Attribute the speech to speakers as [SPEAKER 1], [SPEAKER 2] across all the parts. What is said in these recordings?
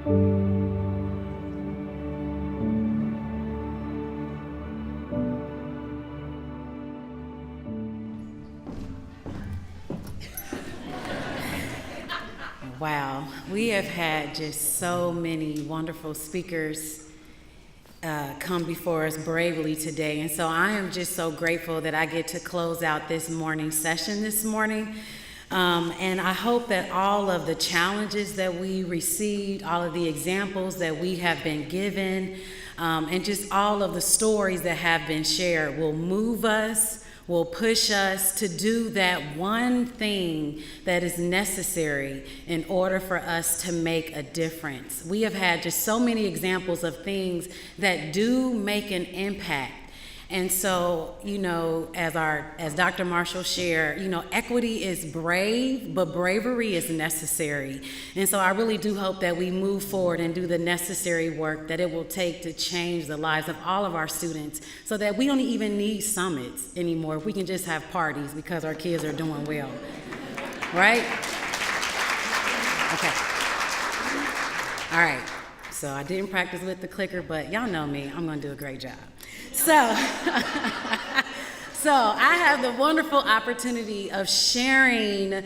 [SPEAKER 1] Wow, we have had just so many wonderful speakers come before us bravely today. And so I am just so grateful that I get to close out this morning session this morning. And I hope that all of the challenges that we received, all of the examples that we have been given, and just all of the stories that have been shared will move us, will push us to do that one thing that is necessary in order for us to make a difference. We have had just so many examples of things that do make an impact. And so, as Dr. Marshall shared, equity is brave, but bravery is necessary. And so I really do hope that we move forward and do the necessary work that it will take to change the lives of all of our students so that we don't even need summits anymore. We can just have parties because our kids are doing well, right? Okay. All right. So I didn't practice with the clicker, but y'all know me. I'm going to do a great job. So I have the wonderful opportunity of sharing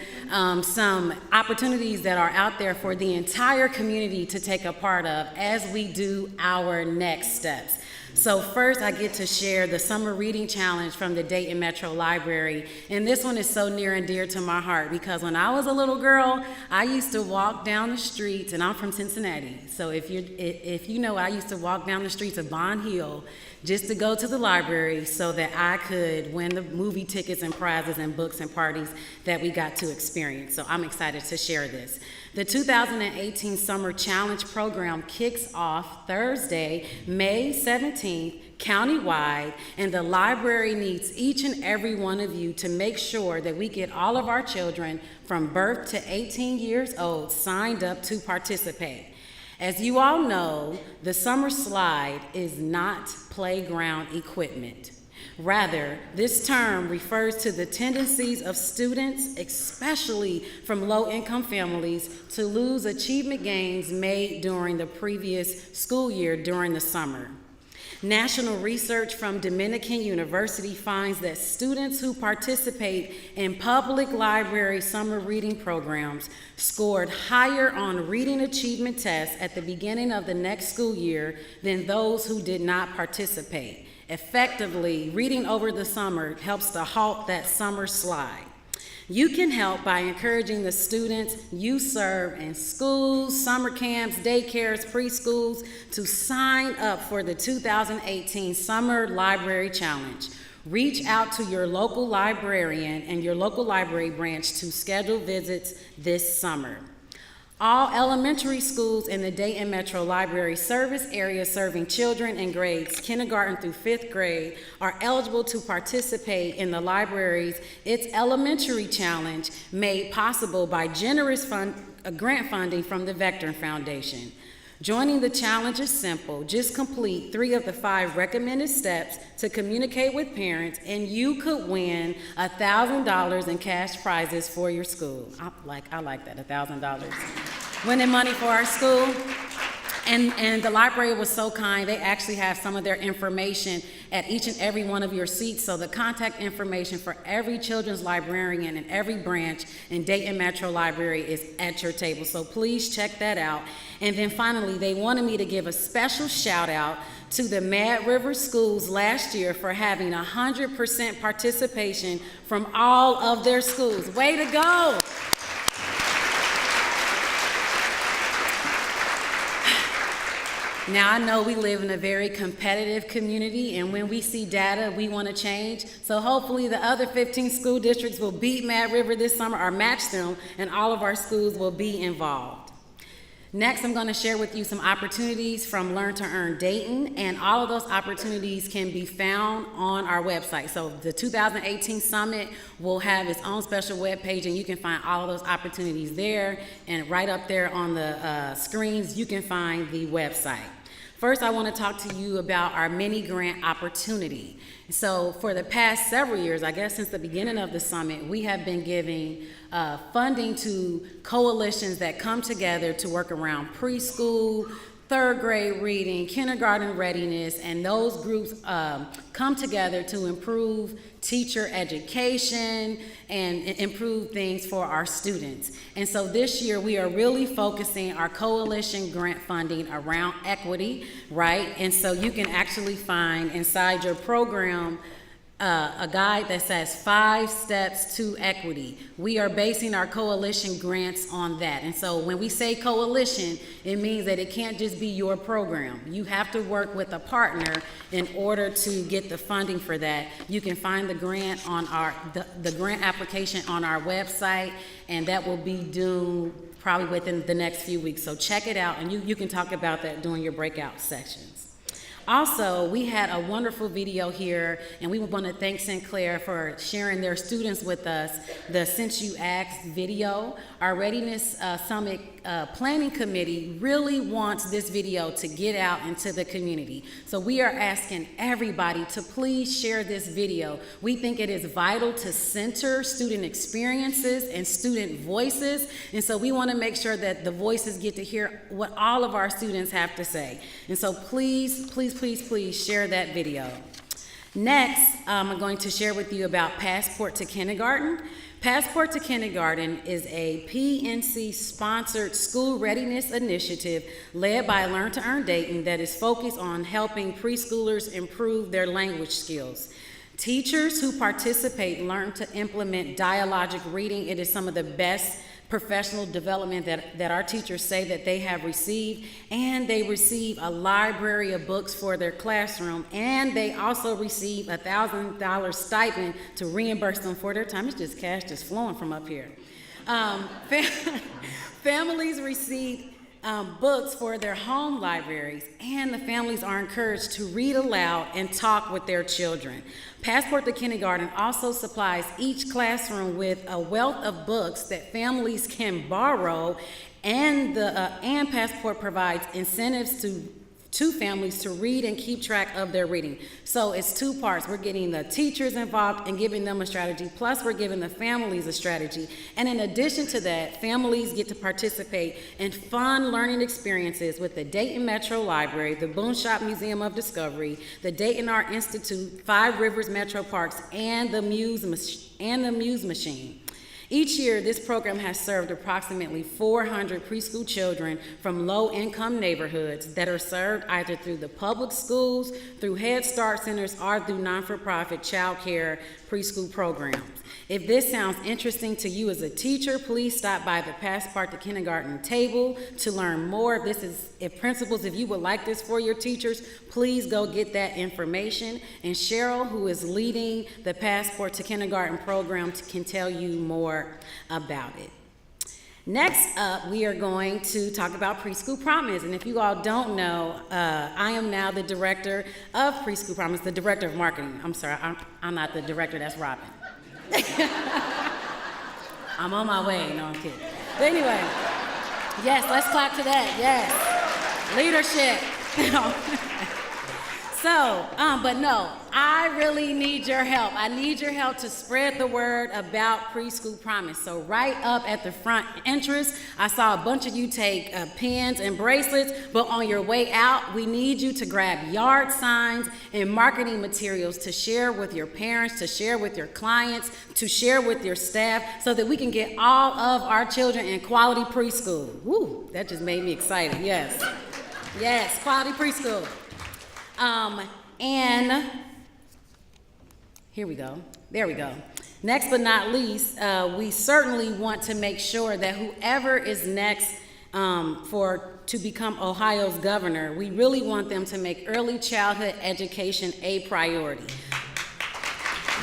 [SPEAKER 1] some opportunities that are out there for the entire community to take a part of as we do our next steps. So first, I get to share the Summer Reading Challenge from the Dayton Metro Library. And this one is so near and dear to my heart because when I was a little girl, I used to walk down the streets, and I'm from Cincinnati. So if you know, I used to walk down the streets of Bond Hill just to go to the library so that I could win the movie tickets and prizes and books and parties that we got to experience. So I'm excited to share this. The 2018 Summer Challenge program kicks off Thursday, May 17th, countywide, and the library needs each and every one of you to make sure that we get all of our children from birth to 18 years old signed up to participate. As you all know, the summer slide is not playground equipment. Rather, this term refers to the tendencies of students, especially from low-income families, to lose achievement gains made during the previous school year during the summer. National research from Dominican University finds that students who participate in public library summer reading programs scored higher on reading achievement tests at the beginning of the next school year than those who did not participate. Effectively, reading over the summer helps to halt that summer slide. You can help by encouraging the students you serve in schools, summer camps, daycares, preschools to sign up for the 2018 Summer Library Challenge. Reach out to your local librarian and your local library branch to schedule visits this summer. All elementary schools in the Dayton Metro Library service area serving children in grades kindergarten through 5th grade are eligible to participate in the library's It's Elementary Challenge, made possible by generous grant funding from the Vector Foundation. Joining the challenge is simple. Just complete 3 of the 5 recommended steps to communicate with parents, and you could win $1,000 in cash prizes for your school. I like that, $1,000. Winning money for our school. And the library was so kind, they actually have some of their information at each and every one of your seats. So the contact information for every children's librarian in every branch in Dayton Metro Library is at your table. So please check that out. And then finally, they wanted me to give a special shout out to the Mad River schools last year for having 100% participation from all of their schools. Way to go! Now, I know we live in a very competitive community, and when we see data, we want to change. So hopefully the other 15 school districts will beat Mad River this summer or match them, and all of our schools will be involved. Next, I'm going to share with you some opportunities from Learn to Earn Dayton, and all of those opportunities can be found on our website. So the 2018 Summit will have its own special webpage, and you can find all of those opportunities there, and right up there on the screens, you can find the website. First, I want to talk to you about our mini grant opportunity. So for the past several years, I guess since the beginning of the summit, we have been giving funding to coalitions that come together to work around preschool, third grade reading, kindergarten readiness, and those groups come together to improve teacher education and improve things for our students. And so this year we are really focusing our coalition grant funding around equity, right? And so you can actually find inside your program a guide that says 5 steps to equity. We are basing our coalition grants on that. And so when we say coalition, it means that it can't just be your program. You have to work with a partner in order to get the funding for that. You can find the grant on the grant application on our website, and that will be due probably within the next few weeks. So check it out, and you can talk about that during your breakout sessions. Also, we had a wonderful video here, and we want to thank Sinclair for sharing their students with us, the Since You Asked video. Our Readiness Summit Planning Committee really wants this video to get out into the community. So we are asking everybody to please share this video. We think it is vital to center student experiences and student voices, and so we want to make sure that the voices get to hear what all of our students have to say. And so please share that video. Next, I'm going to share with you about Passport to Kindergarten. Passport to Kindergarten is a PNC-sponsored school readiness initiative led by Learn to Earn Dayton that is focused on helping preschoolers improve their language skills. Teachers who participate learn to implement dialogic reading. It is some of the best professional development that our teachers say that they have received, and they receive a library of books for their classroom, and they also receive a $1,000 stipend to reimburse them for their time. It's just cash just flowing from up here. Families receive books for their home libraries, and the families are encouraged to read aloud and talk with their children. Passport to Kindergarten also supplies each classroom with a wealth of books that families can borrow, and Passport provides incentives to families to read and keep track of their reading. So it's 2 parts. We're getting the teachers involved and giving them a strategy, plus we're giving the families a strategy. And in addition to that, families get to participate in fun learning experiences with the Dayton Metro Library, the Boonshot Museum of Discovery, the Dayton Art Institute, 5 Rivers Metro Parks, and the Muse Machine. Each year, this program has served approximately 400 preschool children from low-income neighborhoods that are served either through the public schools, through Head Start centers, or through non-for-profit child care preschool programs. If this sounds interesting to you as a teacher, please stop by the Passport to Kindergarten table to learn more. If you would like this for your teachers, please go get that information. And Cheryl, who is leading the Passport to Kindergarten program, can tell you more about it. Next up, we are going to talk about Preschool Promise. And if you all don't know, I am now the director of Preschool Promise, the director of marketing. I'm sorry, I'm not the director, that's Robin. I'm on my way, no, I'm kidding. But anyway, yes, let's clap to that, yes. Leadership. But no, I really need your help. I need your help to spread the word about Preschool Promise. So right up at the front entrance, I saw a bunch of you take pins and bracelets, but on your way out, we need you to grab yard signs and marketing materials to share with your parents, to share with your clients, to share with your staff, so that we can get all of our children in quality preschool. Woo, that just made me excited, yes. Yes, quality preschool. And here we go. There we go. Next but not least, we certainly want to make sure that whoever is next to become Ohio's governor, we really want them to make early childhood education a priority.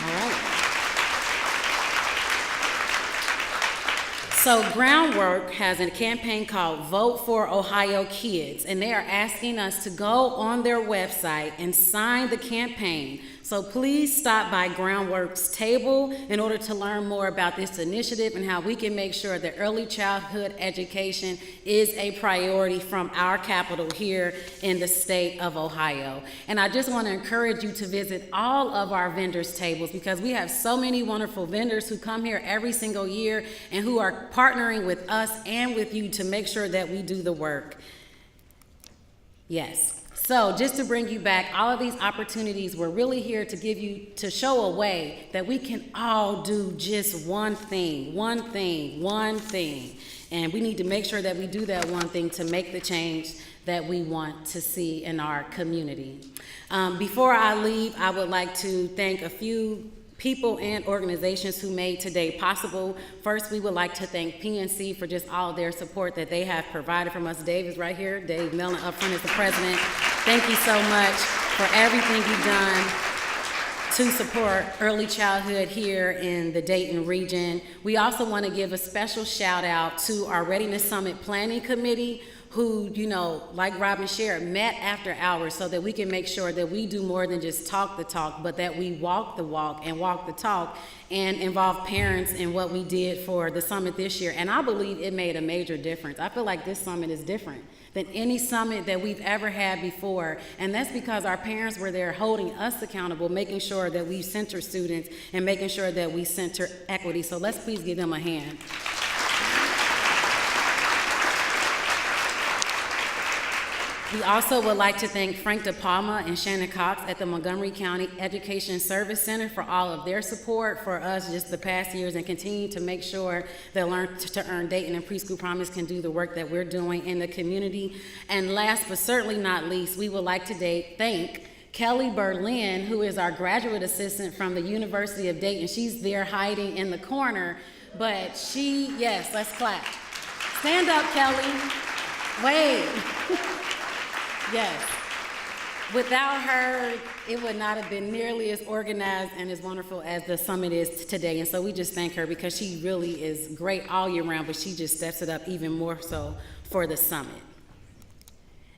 [SPEAKER 1] All right. So Groundwork has a campaign called Vote for Ohio Kids, and they are asking us to go on their website and sign the campaign So please stop by Groundworks table in order to learn more about this initiative and how we can make sure that early childhood education is a priority from our capital here in the state of Ohio. And I just want to encourage you to visit all of our vendors tables, because we have so many wonderful vendors who come here every single year and who are partnering with us and with you to make sure that we do the work. Yes. So just to bring you back, all of these opportunities, we're really here to show a way that we can all do just one thing. And we need to make sure that we do that one thing to make the change that we want to see in our community. Before I leave, I would like to thank a few people and organizations who made today possible. First, we would like to thank PNC for just all their support that they have provided from us. Dave is right here. Dave Mellon up front is the president. Thank you so much for everything you've done to support early childhood here in the Dayton region. We also want to give a special shout out to our Readiness Summit Planning Committee, who, like Robin shared, met after hours so that we can make sure that we do more than just talk the talk, but that we walk the walk and walk the talk and involve parents in what we did for the summit this year. And I believe it made a major difference. I feel like this summit is different than any summit that we've ever had before. And that's because our parents were there holding us accountable, making sure that we center students and making sure that we center equity. So let's please give them a hand. We also would like to thank Frank DePalma and Shannon Cox at the Montgomery County Education Service Center for all of their support for us just the past years, and continue to make sure that Learn to Earn Dayton and Preschool Promise can do the work that we're doing in the community. And last but certainly not least, we would like to thank Kelly Berlin, who is our graduate assistant from the University of Dayton. She's there hiding in the corner, but yes, let's clap. Stand up, Kelly. Wait. Yes. Without her, it would not have been nearly as organized and as wonderful as the summit is today. And so we just thank her, because she really is great all year round, but she just steps it up even more so for the summit.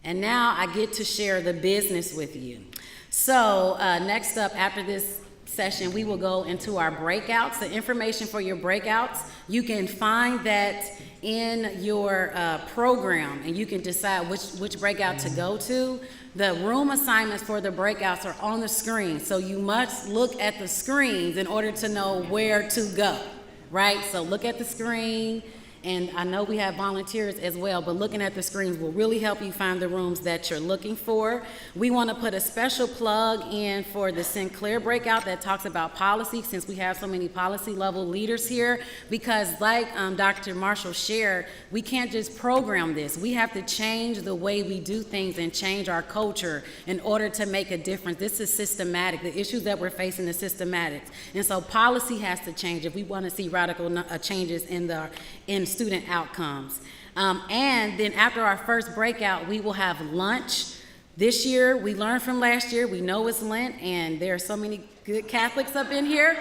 [SPEAKER 1] And now I get to share the business with you. So next up, after this session, we will go into our breakouts. The information for your breakouts, you can find that in your program, and you can decide which breakout to go to. The room assignments for the breakouts are on the screen, so you must look at the screens in order to know where to go, right? So look at the screen, and I know we have volunteers as well, but looking at the screens will really help you find the rooms that you're looking for. We want to put a special plug in for the Sinclair Breakout that talks about policy, since we have so many policy level leaders here, because like Dr. Marshall shared, we can't just program this. We have to change the way we do things and change our culture in order to make a difference. This is systematic. The issues that we're facing is systematic. And so policy has to change if we want to see radical changes in student outcomes. And then after our first breakout, we will have lunch. This year, we learned from last year. We know it's Lent, and there are so many good Catholics up in here.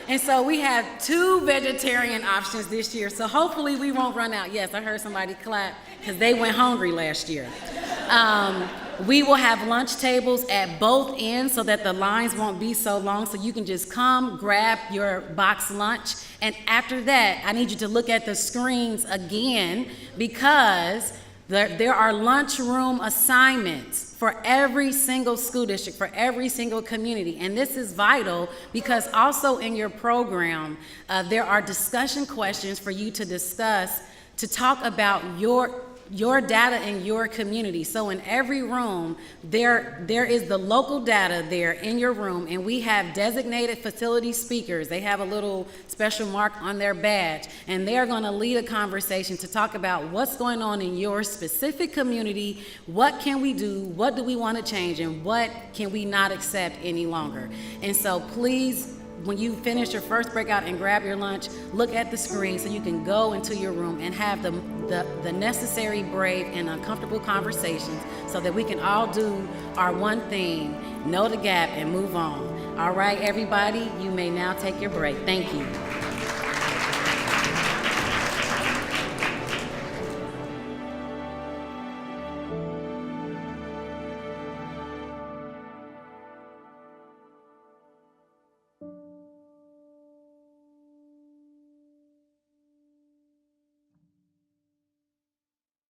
[SPEAKER 1] And so we have 2 vegetarian options this year. So hopefully we won't run out. Yes, I heard somebody clap because they went hungry last year. We will have lunch tables at both ends so that the lines won't be so long, so you can just come, grab your box lunch. And after that, I need you to look at the screens again, because there are lunchroom assignments for every single school district, for every single community. And this is vital because also in your program, there are discussion questions for you to discuss, to talk about your data in your community. So in every room, there is the local data there in your room, and we have designated facility speakers. They have a little special mark on their badge, and they are going to lead a conversation to talk about what's going on in your specific community, what can we do, what do we want to change, and what can we not accept any longer. And so please, when you finish your first breakout and grab your lunch, look at the screen so you can go into your room and have the necessary, brave, and uncomfortable conversations so that we can all do our one thing, know the gap, and move on. All right, everybody, you may now take your break. Thank you.